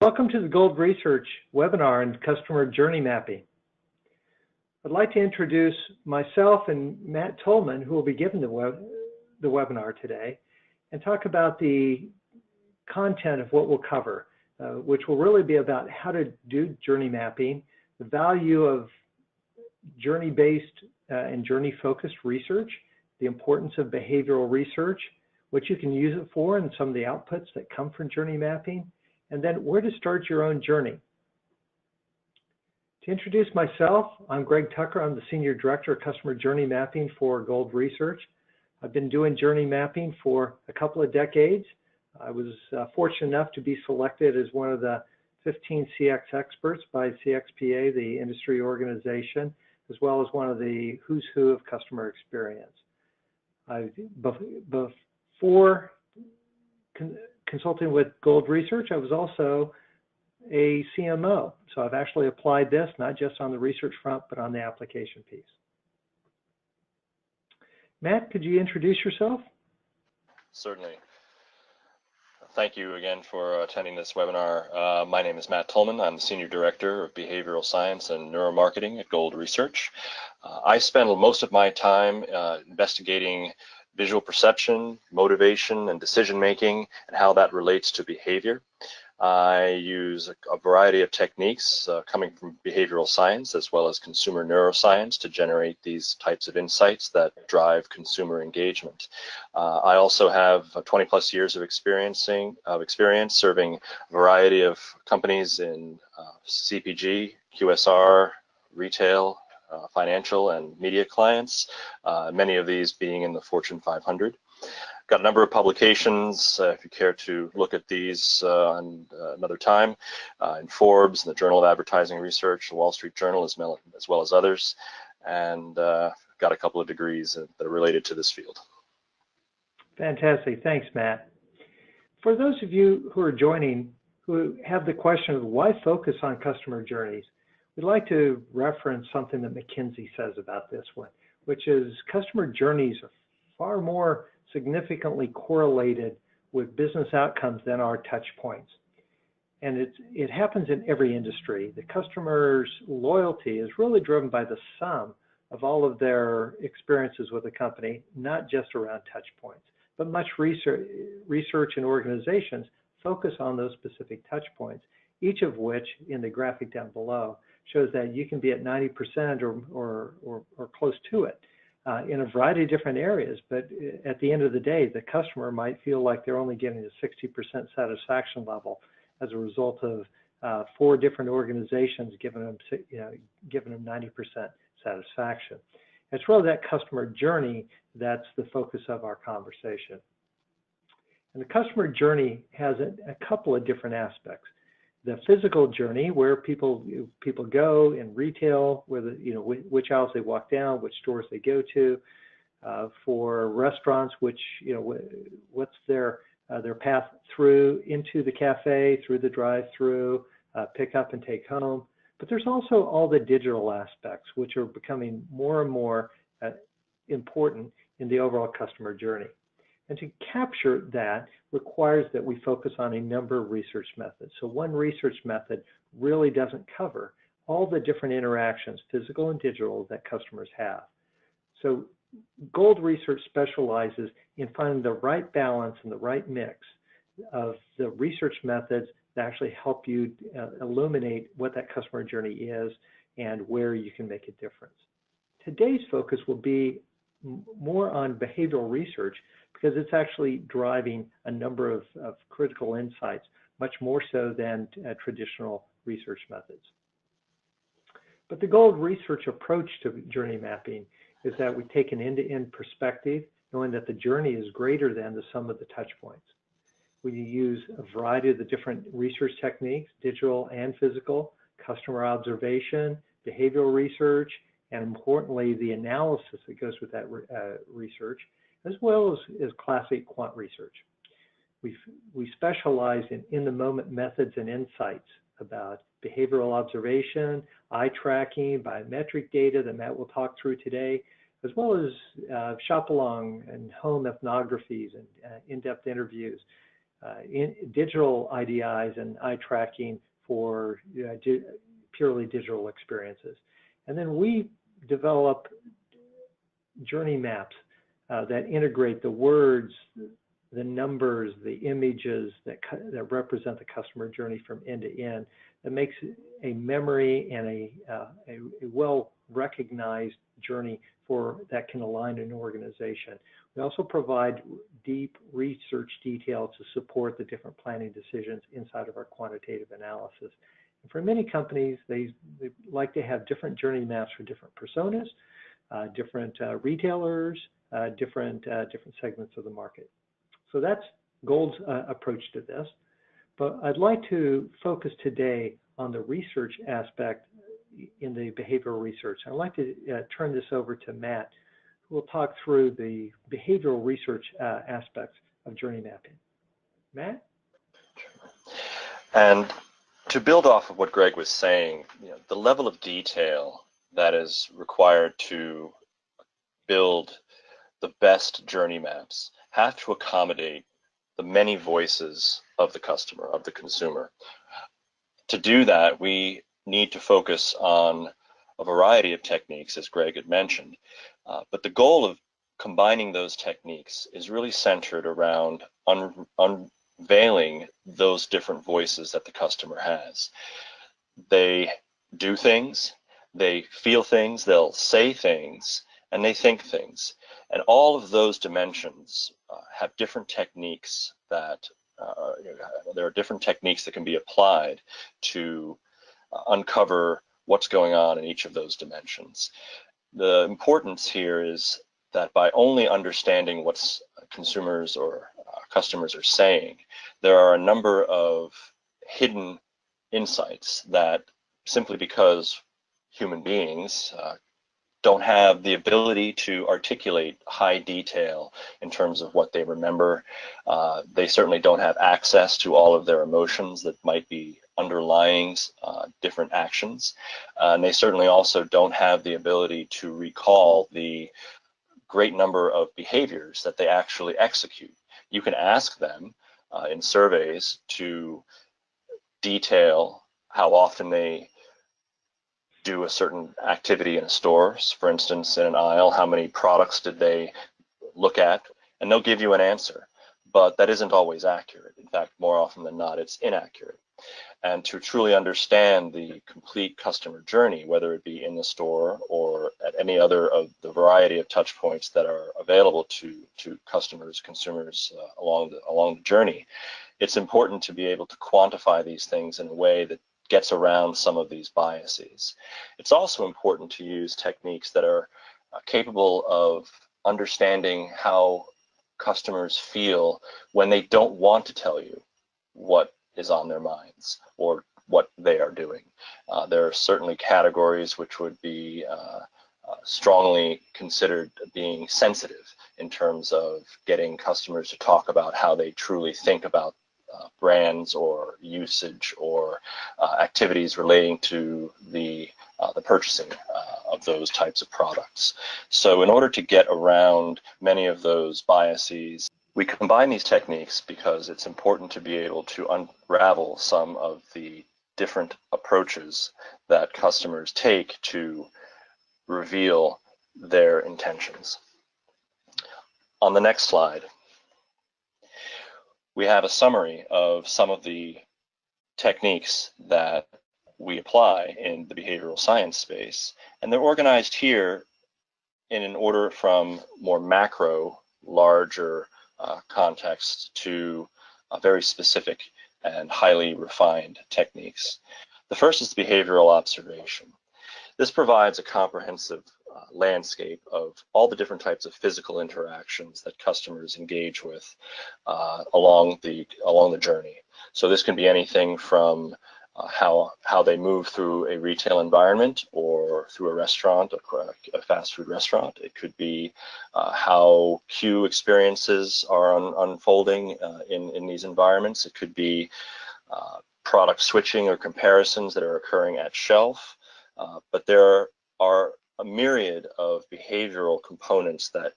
Welcome to the Gold Research webinar on customer journey mapping. I'd like to introduce myself and Matt Tolman, who will be giving the webinar today, and talk about the content of what we'll cover, which will really be about how to do journey mapping, the value of journey-based and journey-focused research, the importance of behavioral research, what you can use it for, and some of the outputs that come from journey mapping, and then where to start your own journey. To introduce myself, I'm Greg Tucker. I'm the Senior Director of Customer Journey Mapping for Gold Research. I've been doing journey mapping for a couple of decades. I was fortunate enough to be selected as one of the 15 CX experts by CXPA, the industry organization, as well as one of the who's who of customer experience. Before consulting with Gold Research, I was also a CMO. So I've actually applied this not just on the research front, but on the application piece. Matt, could you introduce yourself? Certainly. Thank you again for attending this webinar. My name is Matt Tolman. I'm the Senior Director of Behavioral Science and Neuromarketing at Gold Research. I spend most of my time investigating visual perception, motivation, and decision-making, and how that relates to behavior. I use a variety of techniques coming from behavioral science as well as consumer neuroscience to generate these types of insights that drive consumer engagement. I also have 20+ years of experience serving a variety of companies in CPG, QSR, retail, financial and media clients, many of these being in the Fortune 500. Got a number of publications, if you care to look at these on another time, in Forbes, in the Journal of Advertising Research, the Wall Street Journal, as well as others, and got a couple of degrees that are related to this field. Fantastic. Thanks, Matt. For those of you who are joining who have the question of why focus on customer journeys, we'd like to reference something that McKinsey says about this one, which is customer journeys are far more significantly correlated with business outcomes than our touch points. And it happens in every industry. The customer's loyalty is really driven by the sum of all of their experiences with the company, not just around touch points. But much research and organizations focus on those specific touch points, each of which, in the graphic down below, shows that you can be at 90% or close to it in a variety of different areas. But at the end of the day, the customer might feel like they're only getting a 60% satisfaction level as a result of 4 different organizations giving them 90% satisfaction. It's really that customer journey that's the focus of our conversation. And the customer journey has a couple of different aspects. The physical journey, where people go in retail, where which aisles they walk down, which stores they go to. For restaurants, what's their path through into the cafe, through the drive-through, pick up and take home. But there's also all the digital aspects, which are becoming more and more important in the overall customer journey. And to capture that requires that we focus on a number of research methods. So one research method really doesn't cover all the different interactions, physical and digital, that customers have. So Gold Research specializes in finding the right balance and the right mix of the research methods that actually help you illuminate what that customer journey is and where you can make a difference. Today's focus will be more on behavioral research, because it's actually driving a number of critical insights, much more so than traditional research methods. But the Gold Research approach to journey mapping is that we take an end-to-end perspective, knowing that the journey is greater than the sum of the touch points. We use a variety of the different research techniques, digital and physical, customer observation, behavioral research, and importantly, the analysis that goes with that research, as well as classic quant research. We specialize in the moment methods and insights about behavioral observation, eye tracking, biometric data that Matt will talk through today, as well as shop along and home ethnographies and in-depth interviews digital IDIs and eye tracking for purely digital experiences. And then we develop journey maps that integrate the words, the numbers, the images that represent the customer journey from end to end. That makes a memory and a well-recognized journey that can align an organization. We also provide deep research detail to support the different planning decisions inside of our quantitative analysis. And for many companies, they like to have different journey maps for different personas, different retailers, different segments of the market. So that's Gold's approach to this. But I'd like to focus today on the research aspect in the behavioral research. I'd like to turn this over to Matt, who will talk through the behavioral research aspects of journey mapping. Matt? And to build off of what Greg was saying, the level of detail that is required to build the best journey maps have to accommodate the many voices of the customer, of the consumer. To do that, we need to focus on a variety of techniques, as Greg had mentioned. But the goal of combining those techniques is really centered around unveiling those different voices that the customer has. They do things, they feel things, they'll say things, and they think things. And all of those dimensions have different techniques that there are different techniques that can be applied to uncover what's going on in each of those dimensions. The importance here is that by only understanding what consumers or customers are saying, there are a number of hidden insights that simply because human beings don't have the ability to articulate high detail in terms of what they remember. They certainly don't have access to all of their emotions that might be underlying different actions. And they certainly also don't have the ability to recall the great number of behaviors that they actually execute. You can ask them in surveys to detail how often they do a certain activity in a store. For instance, in an aisle, how many products did they look at? And they'll give you an answer, but that isn't always accurate. In fact, more often than not, it's inaccurate. And to truly understand the complete customer journey, whether it be in the store or at any other of the variety of touch points that are available to customers, consumers along the journey, it's important to be able to quantify these things in a way that gets around some of these biases. It's also important to use techniques that are capable of understanding how customers feel when they don't want to tell you what is on their minds or what they are doing. There are certainly categories which would be strongly considered being sensitive in terms of getting customers to talk about how they truly think about brands or usage or activities relating to the purchasing of those types of products. So in order to get around many of those biases, we combine these techniques because it's important to be able to unravel some of the different approaches that customers take to reveal their intentions. On the next slide, we have a summary of some of the techniques that we apply in the behavioral science space, and they're organized here in an order from more macro, larger contexts to very specific and highly refined techniques. The first is behavioral observation. This provides a comprehensive landscape of all the different types of physical interactions that customers engage with along the journey. So this can be anything from how they move through a retail environment or through a restaurant, a fast food restaurant. It could be how queue experiences are unfolding in these environments. It could be product switching or comparisons that are occurring at shelf. But there are a myriad of behavioral components that,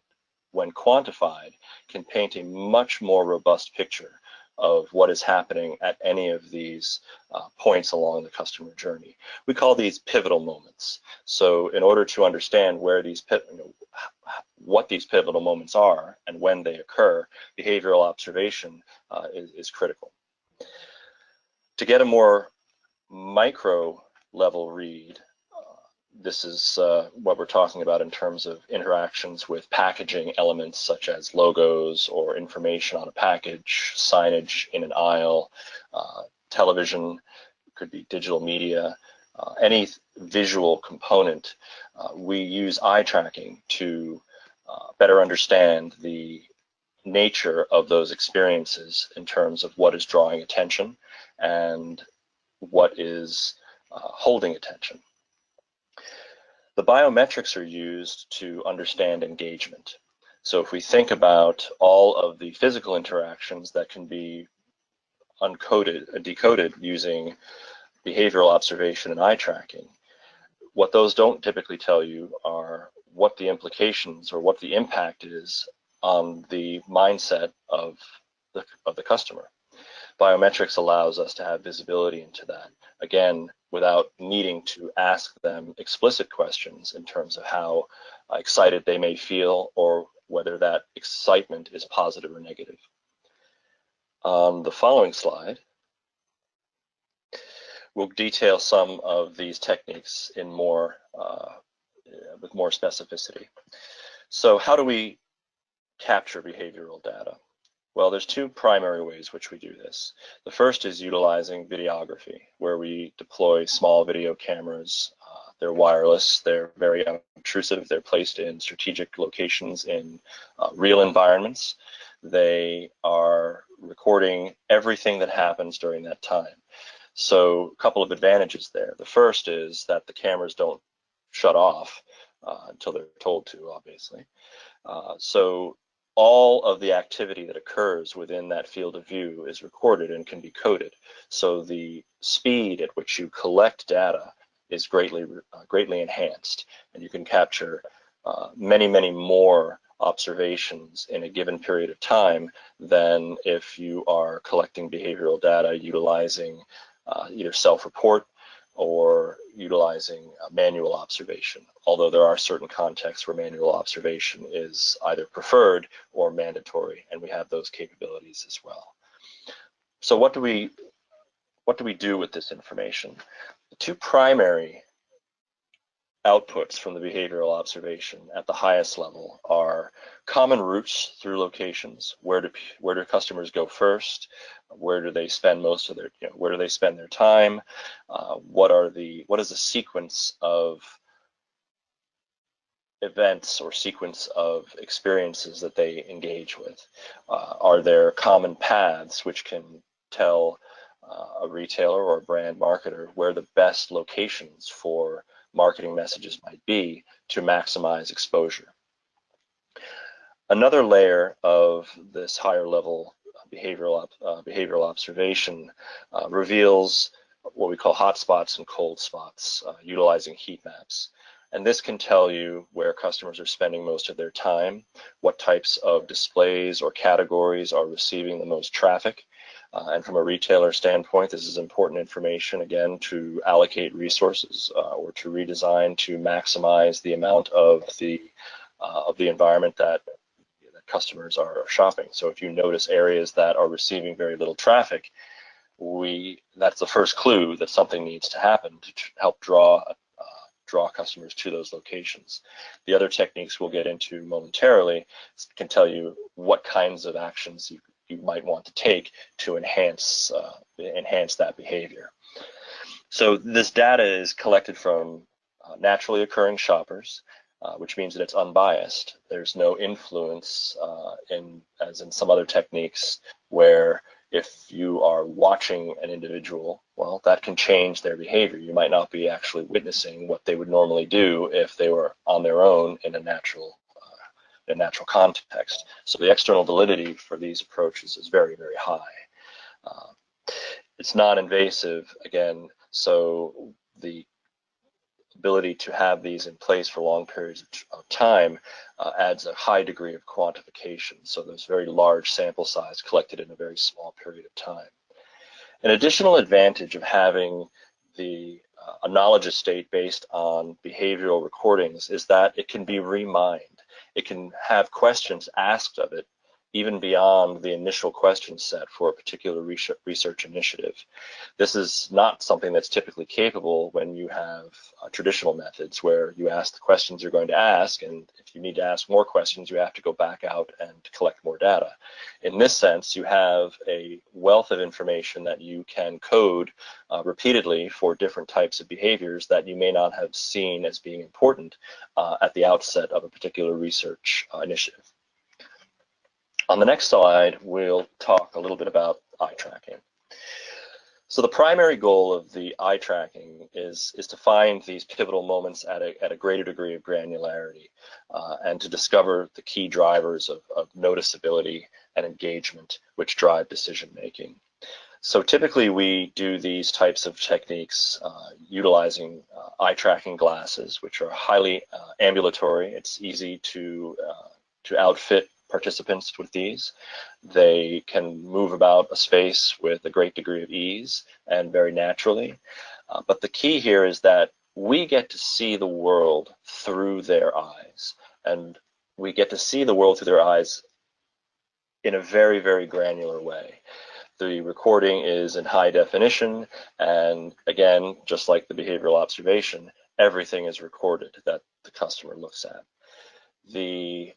when quantified, can paint a much more robust picture of what is happening at any of these points along the customer journey. We call these pivotal moments. So in order to understand where these what these pivotal moments are and when they occur, behavioral observation is critical. To get a more micro level read, this is what we're talking about in terms of interactions with packaging elements such as logos or information on a package, signage in an aisle, television, could be digital media, any visual component. We use eye tracking to better understand the nature of those experiences in terms of what is drawing attention and what is holding attention. The biometrics are used to understand engagement. So if we think about all of the physical interactions that can be decoded using behavioral observation and eye tracking, what those don't typically tell you are what the implications or what the impact is on the mindset of the customer. Biometrics allows us to have visibility into that, again, without needing to ask them explicit questions in terms of how excited they may feel or whether that excitement is positive or negative. On the following slide, we'll detail some of these techniques in with more specificity. So how do we capture behavioral data? Well, there's two primary ways which we do this. The first is utilizing videography, where we deploy small video cameras. They're wireless, they're very unobtrusive, they're placed in strategic locations in real environments. They are recording everything that happens during that time. So a couple of advantages there. The first is that the cameras don't shut off until they're told to, obviously. So all of the activity that occurs within that field of view is recorded and can be coded. So the speed at which you collect data is greatly enhanced, and you can capture many, many more observations in a given period of time than if you are collecting behavioral data utilizing either self-report or utilizing manual observation, although there are certain contexts where manual observation is either preferred or mandatory, and we have those capabilities as well. So what do we do with this information? The two primary outputs from the behavioral observation at the highest level are common routes through locations. Where do customers go first? Where do they spend most of their, where do they spend their time? What is the sequence of events or sequence of experiences that they engage with? Are there common paths which can tell a retailer or a brand marketer where the best locations for marketing messages might be to maximize exposure? Another layer of this higher level behavioral observation reveals what we call hot spots and cold spots, utilizing heat maps. And this can tell you where customers are spending most of their time, what types of displays or categories are receiving the most traffic. And from a retailer standpoint, this is important information, again, to allocate resources or to redesign to maximize the amount of the environment that customers are shopping. So if you notice areas that are receiving very little traffic, that's the first clue that something needs to happen to help draw customers to those locations. The other techniques we'll get into momentarily can tell you what kinds of actions you might want to take to enhance that behavior. So this data is collected from naturally occurring shoppers, which means that it's unbiased. There's no influence as in some other techniques where if you are watching an individual, well, that can change their behavior. You might not be actually witnessing what they would normally do if they were on their own in a natural context. So the external validity for these approaches is very, very high. It's non-invasive, again, so the ability to have these in place for long periods of time adds a high degree of quantification. So there's very large sample size collected in a very small period of time. An additional advantage of having a knowledge estate based on behavioral recordings is that it can be remined. It can have questions asked of it even beyond the initial question set for a particular research initiative. This is not something that's typically capable when you have traditional methods where you ask the questions you're going to ask, and if you need to ask more questions, you have to go back out and collect more data. In this sense, you have a wealth of information that you can code repeatedly for different types of behaviors that you may not have seen as being important at the outset of a particular research initiative. On the next slide, we'll talk a little bit about eye tracking. So the primary goal of the eye tracking is to find these pivotal moments at a greater degree of granularity and to discover the key drivers of noticeability and engagement which drive decision making. So typically we do these types of techniques utilizing eye tracking glasses, which are highly ambulatory. It's easy to outfit participants with these. They can move about a space with a great degree of ease and very naturally. But the key here is that we get to see the world through their eyes, and we get to see the world through their eyes in a very, very granular way. The recording is in high definition, and again, just like the behavioral observation, everything is recorded that the customer looks at. The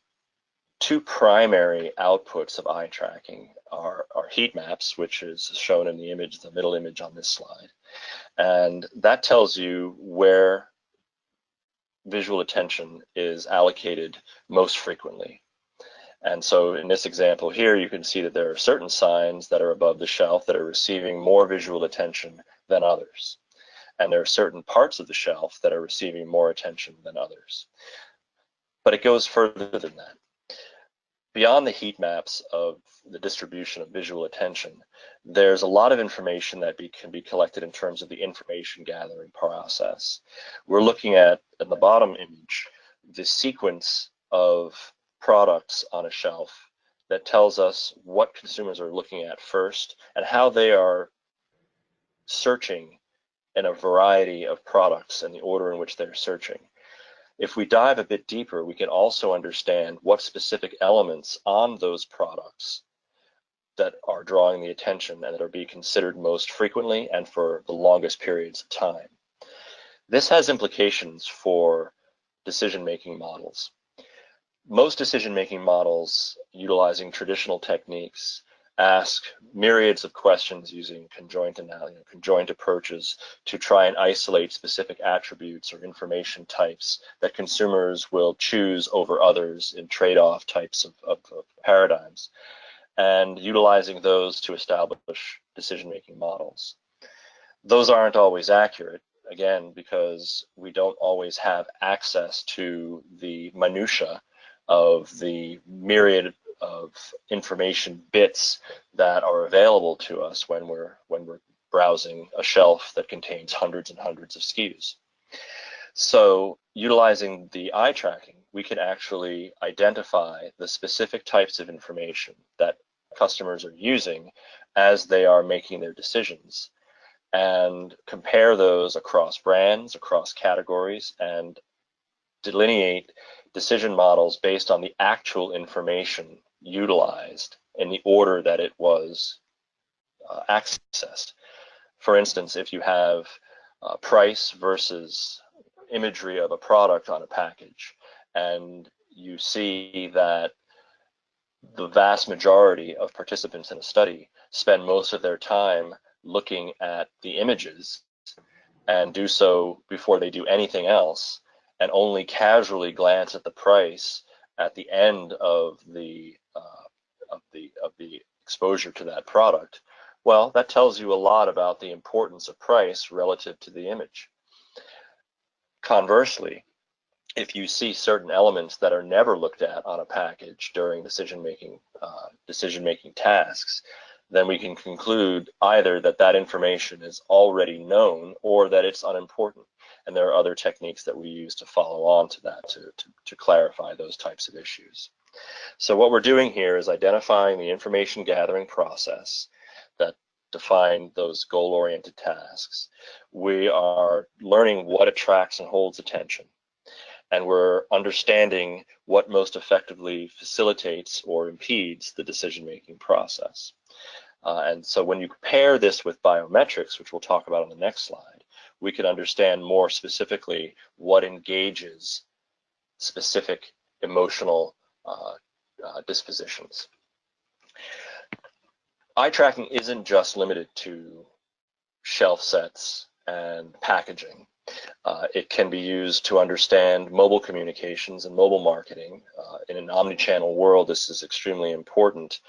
two primary outputs of eye tracking are heat maps, which is shown in the image, the middle image on this slide. And that tells you where visual attention is allocated most frequently. And so in this example here, you can see that there are certain signs that are above the shelf that are receiving more visual attention than others. And there are certain parts of the shelf that are receiving more attention than others. But it goes further than that. Beyond the heat maps of the distribution of visual attention, there's a lot of information that can be collected in terms of the information gathering process. We're looking at, in the bottom image, the sequence of products on a shelf that tells us what consumers are looking at first and how they are searching in a variety of products and the order in which they're searching. If we dive a bit deeper, we can also understand what specific elements on those products that are drawing the attention and that are being considered most frequently and for the longest periods of time. This has implications for decision-making models. Most decision-making models utilizing traditional techniques ask myriads of questions using conjoint approaches to try and isolate specific attributes or information types that consumers will choose over others in trade-off types of paradigms, and utilizing those to establish decision-making models. Those aren't always accurate, again, because we don't always have access to the minutia of the myriad of information bits that are available to us when we're browsing a shelf that contains hundreds and hundreds of SKUs. So utilizing the eye tracking, we can actually identify the specific types of information that customers are using as they are making their decisions and compare those across brands, across categories, and delineate decision models based on the actual information utilized in the order that it was accessed. For instance, if you have price versus imagery of a product on a package, and you see that the vast majority of participants in a study spend most of their time looking at the images and do so before they do anything else, and only casually glance at the price at the end of the exposure to that product, well, that tells you a lot about the importance of price relative to the image. Conversely, if you see certain elements that are never looked at on a package during decision-making tasks, then we can conclude either that that information is already known or that it's unimportant. And there are other techniques that we use to follow on to that to clarify those types of issues. So what we're doing here is identifying the information gathering process that define those goal-oriented tasks. We are learning what attracts and holds attention, and we're understanding what most effectively facilitates or impedes the decision-making process. And so when you compare this with biometrics, which we'll talk about on the next slide, we can understand more specifically what engages specific emotional dispositions. Eye tracking isn't just limited to shelf sets and packaging. It can be used to understand mobile communications and mobile marketing. In an omni-channel world, this is extremely important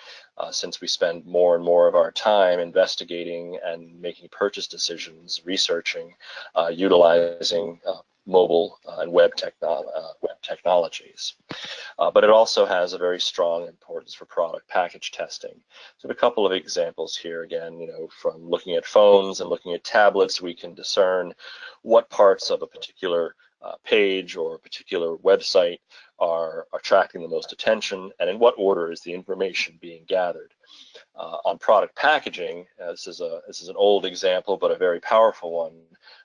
since we spend more and more of our time investigating and making purchase decisions, researching, utilizing mobile and web technologies. But it also has a very strong importance for product package testing. So a couple of examples here, again, from looking at phones and looking at tablets, we can discern what parts of a particular page or a particular website are attracting the most attention, and in what order is the information being gathered. On product packaging, this is an old example, but a very powerful one.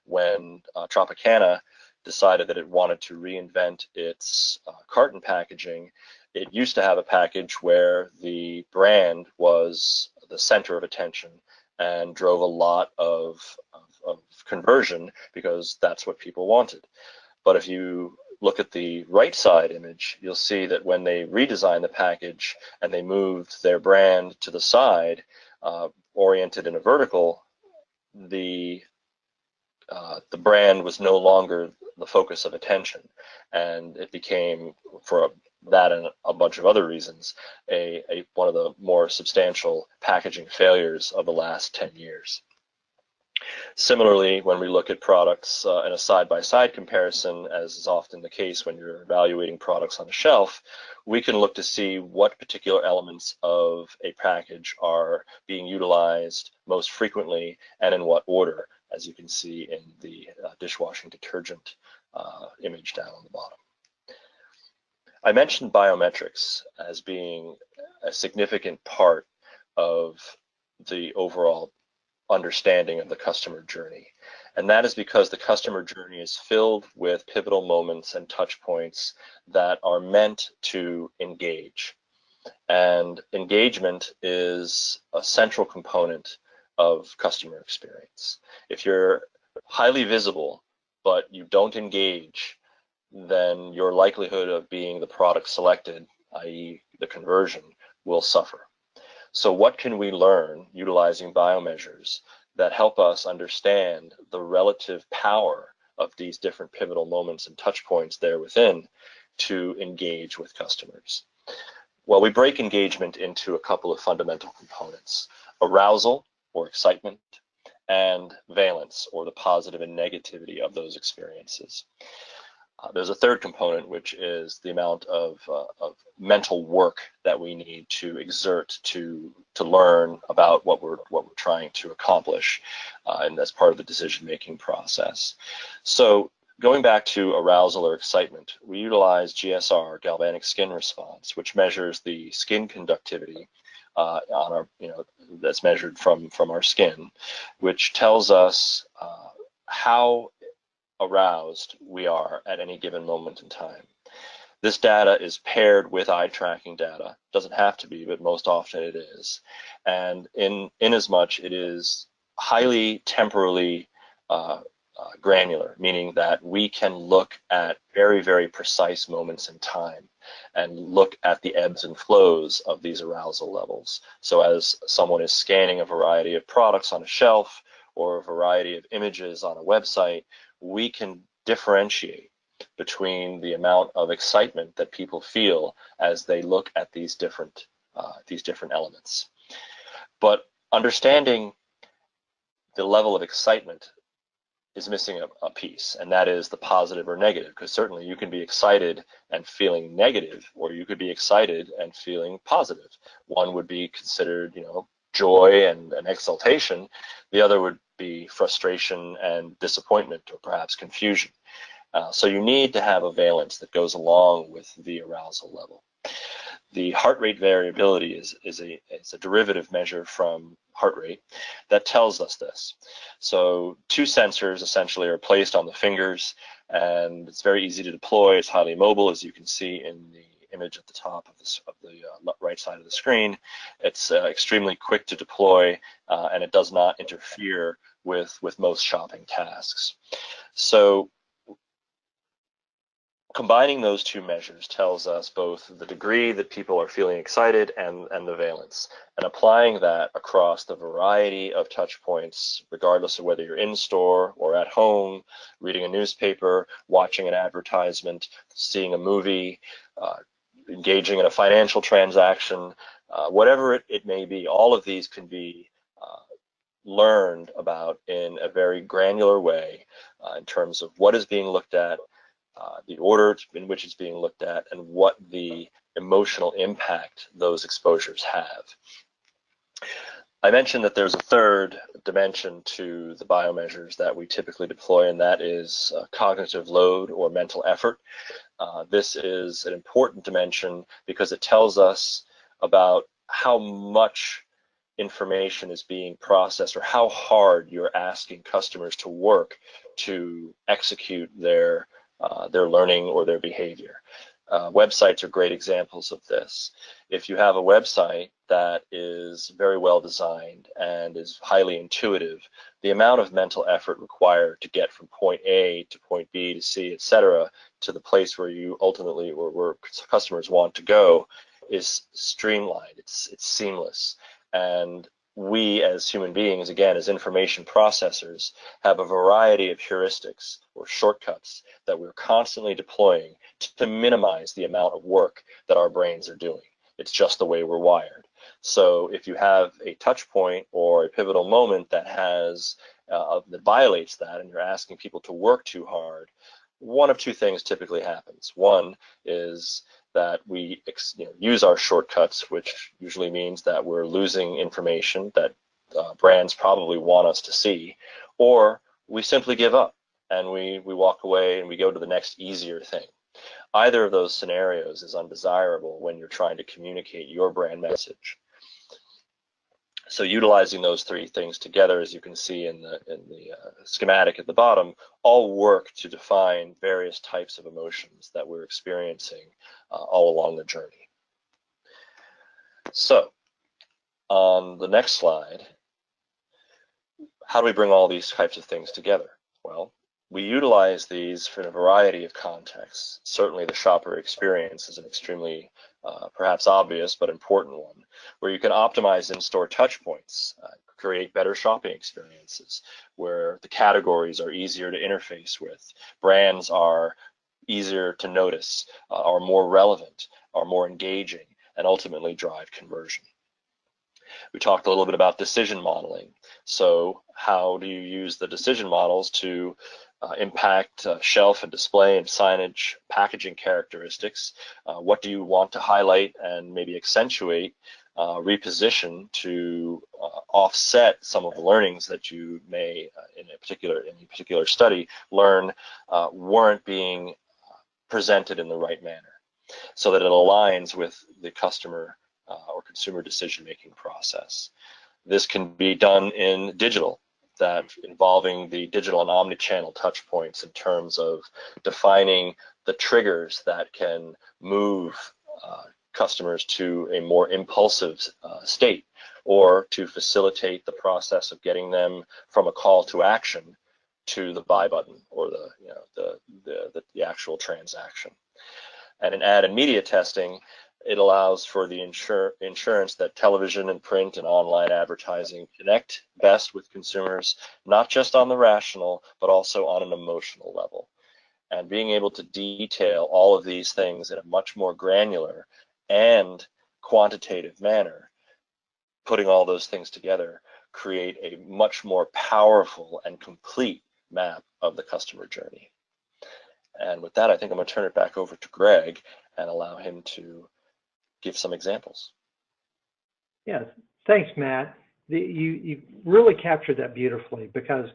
When Tropicana decided that it wanted to reinvent its carton packaging, it used to have a package where the brand was the center of attention and drove a lot of conversion because that's what people wanted. But if you look at the right side image, you'll see that when they redesigned the package and they moved their brand to the side, oriented in a vertical, the brand was no longer the focus of attention, and it became, for that and a bunch of other reasons, one of the more substantial packaging failures of the last 10 years. Similarly, when we look at products in a side-by-side comparison, as is often the case when you're evaluating products on a shelf, we can look to see what particular elements of a package are being utilized most frequently and in what order, as you can see in the dishwashing detergent image down on the bottom. I mentioned biometrics as being a significant part of the overall understanding of the customer journey. And that is because the customer journey is filled with pivotal moments and touch points that are meant to engage. And engagement is a central component of customer experience. If you're highly visible, but you don't engage, then your likelihood of being the product selected, i.e. the conversion, will suffer. So what can we learn utilizing biomeasures that help us understand the relative power of these different pivotal moments and touch points there within to engage with customers? Well, we break engagement into a couple of fundamental components: arousal, or excitement, and valence, or the positive and negativity of those experiences. There's a third component, which is the amount of mental work that we need to exert to learn about what we're trying to accomplish, and that's part of the decision-making process. So going back to arousal or excitement, we utilize GSR, galvanic skin response, which measures the skin conductivity on our, that's measured from our skin, which tells us how aroused we are at any given moment in time. This data is paired with eye tracking data. Doesn't have to be, but most often it is. And in as much it is highly temporally granular, meaning that we can look at very, very precise moments in time and look at the ebbs and flows of these arousal levels. So as someone is scanning a variety of products on a shelf or a variety of images on a website, we can differentiate between the amount of excitement that people feel as they look at these different elements. But understanding the level of excitement is missing a piece, and that is the positive or negative, because certainly you can be excited and feeling negative, or you could be excited and feeling positive. One would be considered, joy and exultation. The other would be frustration and disappointment, or perhaps confusion. So you need to have a valence that goes along with the arousal level. The heart rate variability is a derivative measure from heart rate that tells us this. So two sensors essentially are placed on the fingers, and it's very easy to deploy. It's highly mobile, as you can see in the image at the top of the right side of the screen. It's extremely quick to deploy, and it does not interfere with most shopping tasks. So combining those two measures tells us both the degree that people are feeling excited and the valence, and applying that across the variety of touch points, regardless of whether you're in store or at home, reading a newspaper, watching an advertisement, seeing a movie, engaging in a financial transaction, whatever it may be. All of these can be learned about in a very granular way in terms of what is being looked at, the order in which it's being looked at, and what the emotional impact those exposures have. I mentioned that there's a third dimension to the biomeasures that we typically deploy, and that is cognitive load or mental effort. This is an important dimension because it tells us about how much information is being processed, or how hard you're asking customers to work to execute their learning or their behavior. Websites are great examples of this. If you have a website that is very well designed and is highly intuitive, the amount of mental effort required to get from point A to point B to C, etc., to the place where you ultimately, or where customers want to go, is streamlined. It's seamless. And we as human beings, again, as information processors, have a variety of heuristics or shortcuts that we're constantly deploying to minimize the amount of work that our brains are doing. It's just the way we're wired. So if you have a touch point or a pivotal moment that that violates that, and you're asking people to work too hard, one of two things typically happens. One is that we use our shortcuts, which usually means that we're losing information that brands probably want us to see, or we simply give up and we walk away and we go to the next easier thing. Either of those scenarios is undesirable when you're trying to communicate your brand message. So utilizing those three things together, as you can see in the schematic at the bottom, all work to define various types of emotions that we're experiencing all along the journey. So on the next slide, how do we bring all these types of things together? Well, we utilize these for a variety of contexts. Certainly the shopper experience is an extremely perhaps obvious but important one, where you can optimize in-store touch points, create better shopping experiences, where the categories are easier to interface with, brands are easier to notice, are more relevant, are more engaging, and ultimately drive conversion. We talked a little bit about decision modeling. So how do you use the decision models to impact shelf and display and signage, packaging characteristics? What do you want to highlight and maybe accentuate, reposition to offset some of the learnings that you may, in a particular study, learn weren't being presented in the right manner, so that it aligns with the customer or consumer decision-making process. This can be done in digital, that involving the digital and omni-channel touch points in terms of defining the triggers that can move customers to a more impulsive state, or to facilitate the process of getting them from a call to action to the buy button, or the actual transaction. And in ad and media testing, it allows for the insurance that television and print and online advertising connect best with consumers, not just on the rational, but also on an emotional level. And being able to detail all of these things in a much more granular and quantitative manner, putting all those things together, create a much more powerful and complete map of the customer journey. And with that, I think I'm going to turn it back over to Greg and allow him to give some examples. Yeah, thanks, Matt. you really captured that beautifully, because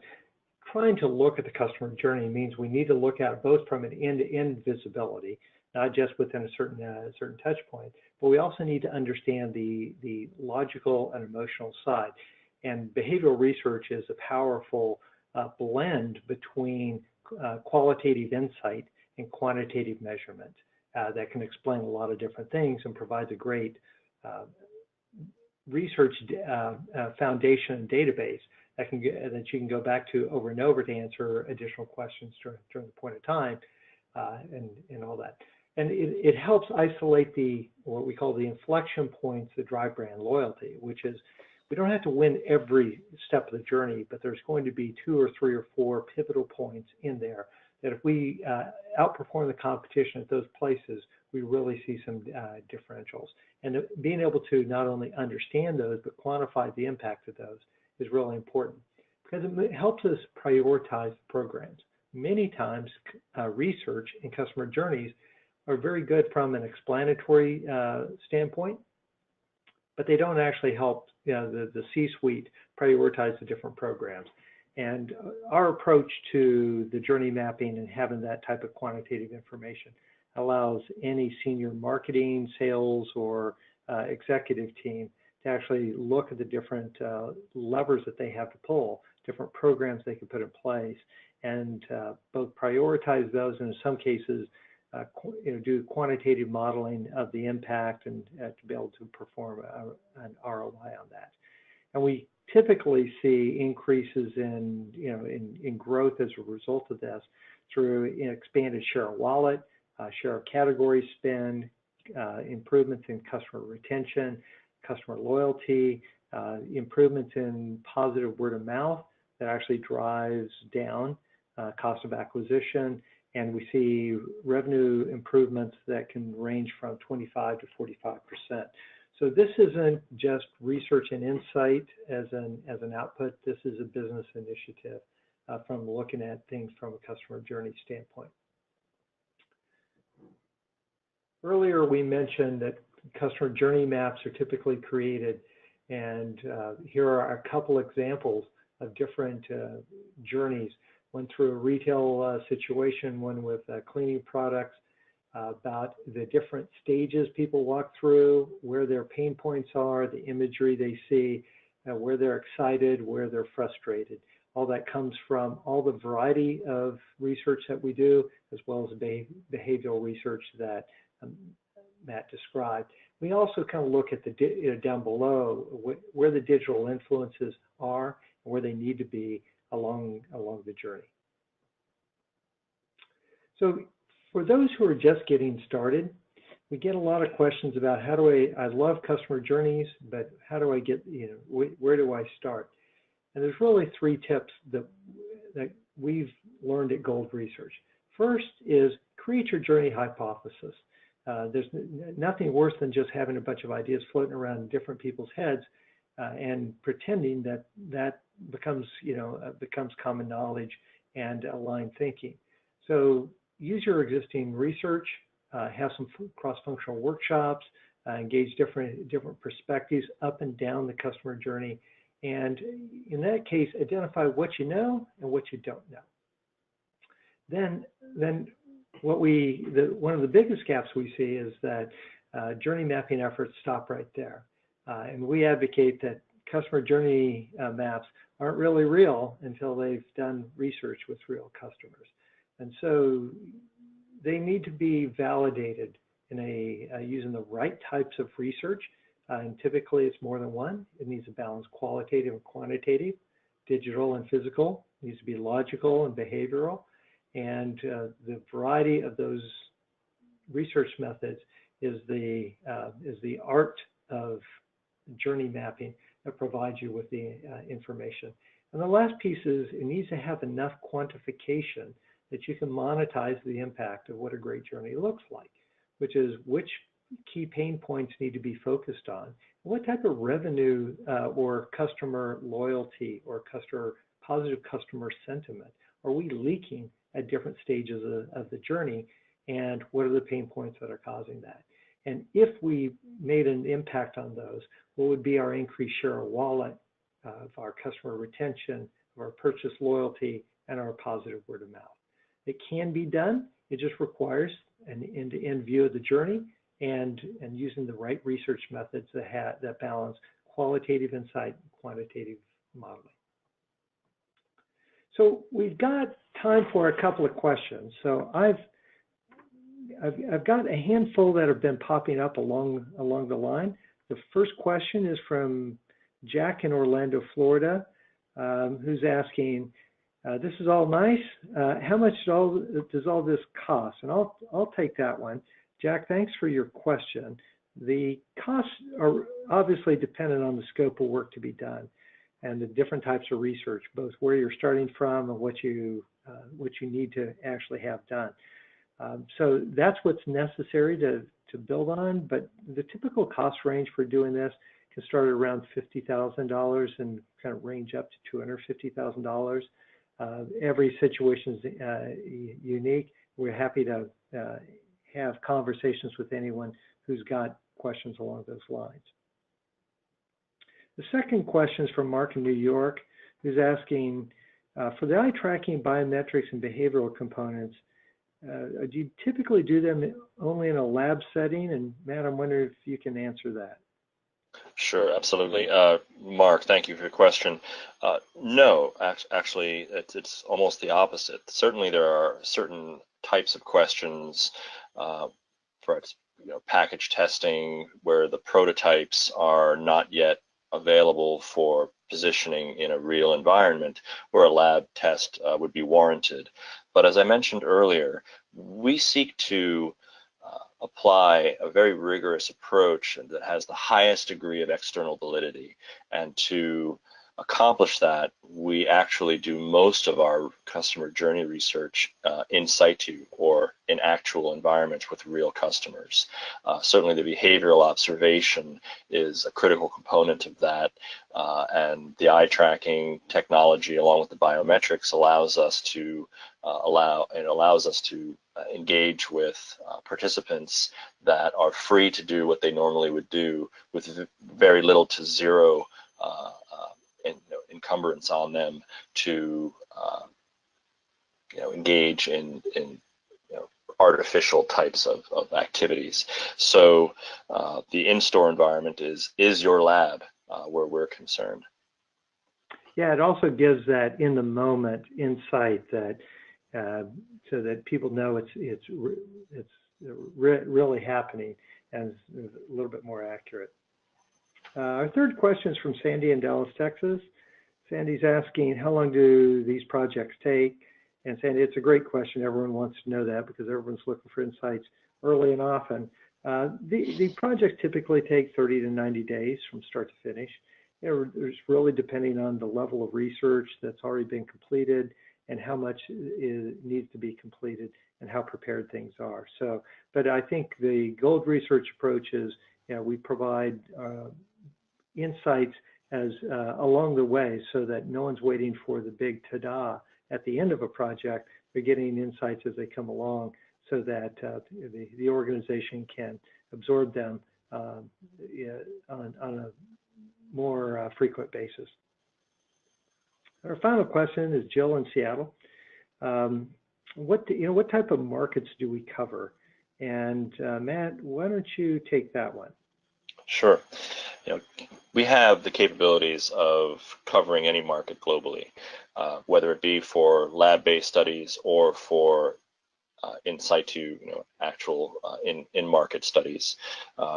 trying to look at the customer journey means we need to look at it both from an end-to-end visibility, not just within a certain touch point, but we also need to understand the logical and emotional side. And behavioral research is a powerful blend between qualitative insight and quantitative measurement that can explain a lot of different things and provides a great research foundation and database that you can go back to over and over to answer additional questions during the point of time, and all that. And it helps isolate what we call the inflection points that drive brand loyalty, which is we don't have to win every step of the journey, but there's going to be 2 or 3 or 4 pivotal points in there that if we outperform the competition at those places, we really see some differentials. And being able to not only understand those, but quantify the impact of those is really important, because it helps us prioritize programs. Many times, research and customer journeys are very good from an explanatory standpoint, but they don't actually help the C-suite prioritize the different programs. And our approach to the journey mapping and having that type of quantitative information allows any senior marketing, sales, or executive team to actually look at the different levers that they have to pull, different programs they can put in place, and both prioritize those, and in some cases, do quantitative modeling of the impact, and to be able to perform an ROI on that. And we typically see increases in growth as a result of this through expanded share of wallet, share of category spend, improvements in customer retention, customer loyalty, improvements in positive word of mouth that actually drives down cost of acquisition. And we see revenue improvements that can range from 25 to 45%. So this isn't just research and insight as an output. This is a business initiative from looking at things from a customer journey standpoint. Earlier, we mentioned that customer journey maps are typically created, and here are a couple examples of different journeys. One through a retail situation, one with cleaning products, about the different stages people walk through, where their pain points are, the imagery they see, where they're excited, where they're frustrated. All that comes from all the variety of research that we do, as well as behavioral research that Matt described. We also kind of look at the down below where the digital influences are and where they need to be along the journey. So for those who are just getting started, we get a lot of questions about how do I love customer journeys, but how do I get, where do I start? And there's really 3 tips that we've learned at Gold Research. First is create your journey hypothesis. There's nothing worse than just having a bunch of ideas floating around in different people's heads and pretending that becomes common knowledge and aligned thinking. So use your existing research, have some cross-functional workshops, engage different perspectives up and down the customer journey, and in that case, identify what you know and what you don't know. Then one of the biggest gaps we see is that journey mapping efforts stop right there. And we advocate that customer journey maps aren't really real until they've done research with real customers. And so they need to be validated using the right types of research. And typically it's more than one. It needs to balance qualitative and quantitative, digital and physical. It needs to be logical and behavioral. And the variety of those research methods is the art of journey mapping that provides you with the information. And the last piece is it needs to have enough quantification that you can monetize the impact of what a great journey looks like, which is which key pain points need to be focused on, what type of revenue or customer loyalty or positive customer sentiment are we leaking at different stages of the journey, and what are the pain points that are causing that? And if we made an impact on those, what would be our increased share of wallet of our customer retention, of our purchase loyalty, and our positive word of mouth. It can be done. It just requires an end-to-end view of the journey and using the right research methods that balance qualitative insight and quantitative modeling. So we've got time for a couple of questions. So I've got a handful that have been popping up along the line. The first question is from Jack in Orlando, Florida, who's asking, this is all nice. How much does all this cost? And I'll take that one. Jack, thanks for your question. The costs are obviously dependent on the scope of work to be done and the different types of research, both where you're starting from and what you need to actually have done. So that's what's necessary to build on, but the typical cost range for doing this can start at around $50,000 and kind of range up to $250,000. Every situation is unique. We're happy to have conversations with anyone who's got questions along those lines. The second question is from Mark in New York, who's asking, for the eye tracking, biometrics, and behavioral components, do you typically do them only in a lab setting? And Matt, I'm wondering if you can answer that. Sure, absolutely. Mark, thank you for your question. No, actually, it's almost the opposite. Certainly, there are certain types of questions for package testing where the prototypes are not yet available for positioning in a real environment where a lab test would be warranted. But as I mentioned earlier, we seek to apply a very rigorous approach that has the highest degree of external validity. And to accomplish that, we actually do most of our customer journey research in situ or in actual environments with real customers. Certainly the behavioral observation is a critical component of that, and the eye tracking technology along with the biometrics allows us to engage with participants that are free to do what they normally would do with very little to zero encumbrance on them to engage in artificial types of activities. So the in-store environment is your lab where we're concerned. Yeah, it also gives that in the moment insight that so that people know it's really happening and it's a little bit more accurate. Our third question is from Sandy in Dallas, Texas. Sandy's asking, how long do these projects take? And Sandy, it's a great question. Everyone wants to know that because everyone's looking for insights early and often. The projects typically take 30 to 90 days from start to finish. There's really depending on the level of research that's already been completed and how much needs to be completed and how prepared things are. So, but I think the Gold Research approach is, we provide insights as along the way so that no one's waiting for the big ta-da at the end of a project. They're getting insights as they come along so that the organization can absorb them on a more frequent basis. Our final question is Jill in Seattle. What type of markets do we cover? And Matt, why don't you take that one? Sure. We have the capabilities of covering any market globally, whether it be for lab-based studies or for in situ, actual in-market studies.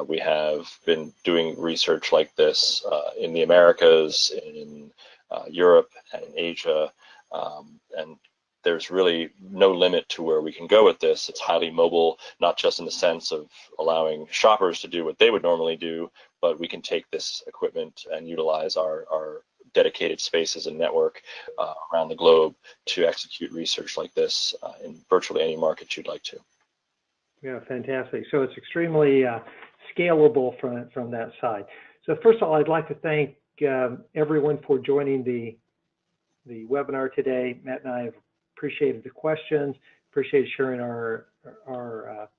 We have been doing research like this in the Americas, in Europe, and in Asia, and there's really no limit to where we can go with this. It's highly mobile, not just in the sense of allowing shoppers to do what they would normally do, but we can take this equipment and utilize our dedicated spaces and network around the globe to execute research like this in virtually any market you'd like to. Yeah, fantastic. So it's extremely scalable from that side. So first of all, I'd like to thank everyone for joining the webinar today. Matt and I have appreciated the questions, appreciated sharing our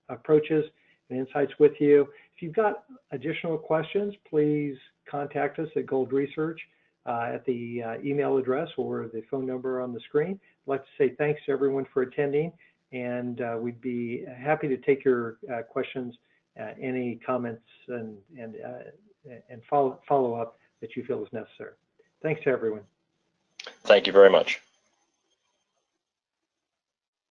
approaches and insights with you. If you've got additional questions, please contact us at Gold Research. at the email address or the phone number on the screen. I'd like to say thanks to everyone for attending, and we'd be happy to take your questions, any comments, and follow up that you feel is necessary. Thanks to everyone. Thank you very much.